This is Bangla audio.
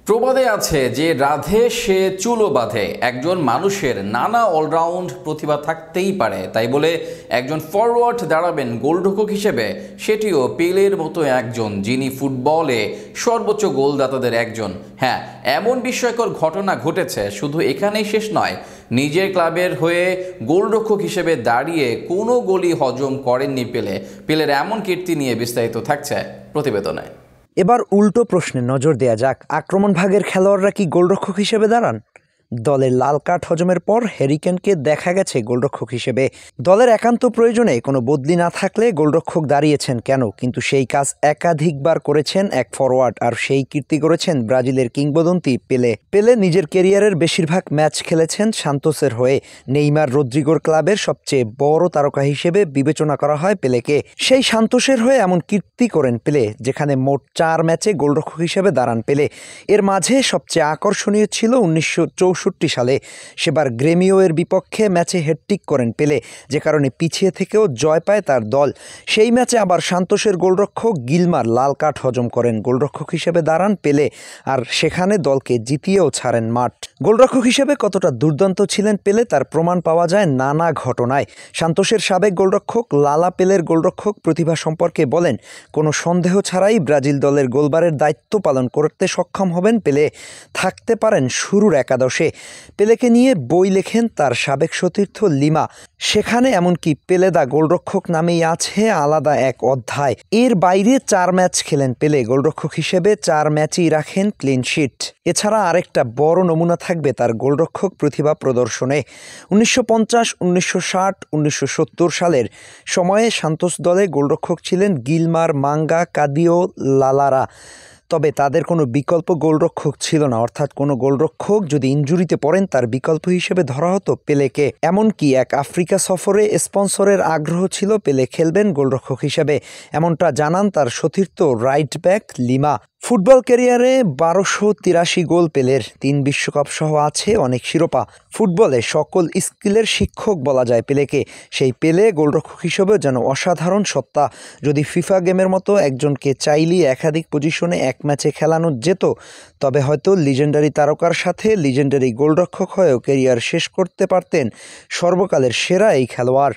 প্রবাদে আছে যে রাধে সে চুলো বাঁধে। একজন মানুষের নানা অলরাউন্ড প্রতিভা থাকতেই পারে, তাই বলে একজন ফরওয়ার্ড দাঁড়াবেন গোলরক্ষক হিসেবে, সেটিও পেলের মতো একজন, যিনি ফুটবলে সর্বোচ্চ গোলদাতাদের একজন। হ্যাঁ, এমন বিস্ময়কর ঘটনা ঘটেছে, শুধু এখানেই শেষ নয়। নিজের ক্লাবের হয়ে গোলরক্ষক হিসেবে দাঁড়িয়ে কোনো গোলই হজম করেননি পেলের এমন কীর্তি নিয়ে বিস্তারিত থাকছে প্রতিবেদনে। এবার উল্টো প্রশ্নে নজর দেয়া যাক, আক্রমণ ভাগের খেলোয়াড়রা কি গোলরক্ষক হিসেবে দাঁড়ান? দলের লাল কার্ড হজমের পর হ্যারি কেনকে দেখা গেছে গোলরক্ষক হিসেবে। দলের একান্ত প্রয়োজনে কোনো বদলি না থাকলে গোলরক্ষক দাঁড়িয়েছেন কেন, কিন্তু সেই কাজ একাধিকবার করেছেন এক ফরওয়ার্ড, আর সেই কীর্তি করেছেন ব্রাজিলের কিংবদন্তি পেলে নিজের ক্যারিয়ারের বেশিরভাগ ম্যাচ খেলেছেন সান্তোসের হয়ে। নেইমার, রদ্রিগোর ক্লাবের সবচেয়ে বড় তারকা হিসেবে বিবেচনা করা হয় পেলেকে। সেই সান্তোসের হয়ে এমন কীর্তি করেন পেলে, যেখানে মোট 4 ম্যাচে গোলরক্ষক হিসেবে দাঁড়ান পেলে। এর মাঝে সবচেয়ে আকর্ষণীয় ছিল 1964 সালে সেবার গ্রেমিওয়ের বিপক্ষে ম্যাচে হ্যাটট্রিক করেন পেলে, যে কারণে পিছিয়ে থেকেও জয় পায় তার দল। সেই ম্যাচে আবার সান্তোসের গোলরক্ষক গিলমার লাল কার্ড হজম করেন, গোলরক্ষক হিসেবে দাঁড়ান পেলে, আর সেখানে দলকে জিতিয়েও ছাড়েন মাঠ। গোলরক্ষক হিসেবে কতটা দুর্দান্ত ছিলেন পেলে তার প্রমাণ পাওয়া যায় নানা ঘটনায়। সান্তোসের সাবেক গোলরক্ষক লালা পেলের গোলরক্ষক প্রতিভা সম্পর্কে বলেন, কোনো সন্দেহ ছাড়াই ব্রাজিল দলের গোলবারের দায়িত্ব পালন করতে সক্ষম হবেন পেলে, থাকতে পারেন শুরুর একাদশে। পেলেকে নিয়ে বই লেখেন তার সাবেক সতীর্থ লিমা, সেখানে এমনকি পেলেদা গোলরক্ষক নামেই আছে আলাদা এক অধ্যায়। এর বাইরে 4 ম্যাচ খেলেন পেলে, গোলরক্ষক হিসেবে 4 ম্যাচই রাখেন ক্লিন শিট। এছাড়া আরেকটা বড় নমুনা থাকবে তার গোলরক্ষক প্রতিভা প্রদর্শনে। 1950, 1960, 1970 সালের সময়ে সান্তোস দলে গোলরক্ষক ছিলেন গিলমার, মাঙ্গা, কাদিও, লালারা। তবে তাদের কোনো বিকল্প গোলরক্ষক ছিল না, অর্থাৎ কোনো গোলরক্ষক যদি ইনজুরিতে পড়েন তার বিকল্প হিসেবে ধরা হতো পেলেকে। এমনকি এক আফ্রিকা সফরে স্পন্সরের আগ্রহ ছিল পেলে খেলবেন গোলরক্ষক হিসেবে, এমনটা জানান তার সতীর্থ রাইট ব্যাক লিমা। ফুটবল ক্যারিয়ারে 1283 গোল পেলের, 3 বিশ্বকাপ সহ আছে অনেক শিরোপা। ফুটবলে সকল স্কিলের শিক্ষক বলা যায় পেলেকে। সেই পেলে গোলরক্ষক হিসেবেও যেন অসাধারণ সত্তা। যদি ফিফা গেমের মতো একজনকে চাইলেই একাধিক পজিশনে এক ম্যাচে খেলানো যেত, তবে হয়তো লিজেন্ডারি তারকার সাথে লিজেন্ডারি গোলরক্ষক হয়েও ক্যারিয়ার শেষ করতে পারতেন সর্বকালের সেরা এই খেলোয়াড়।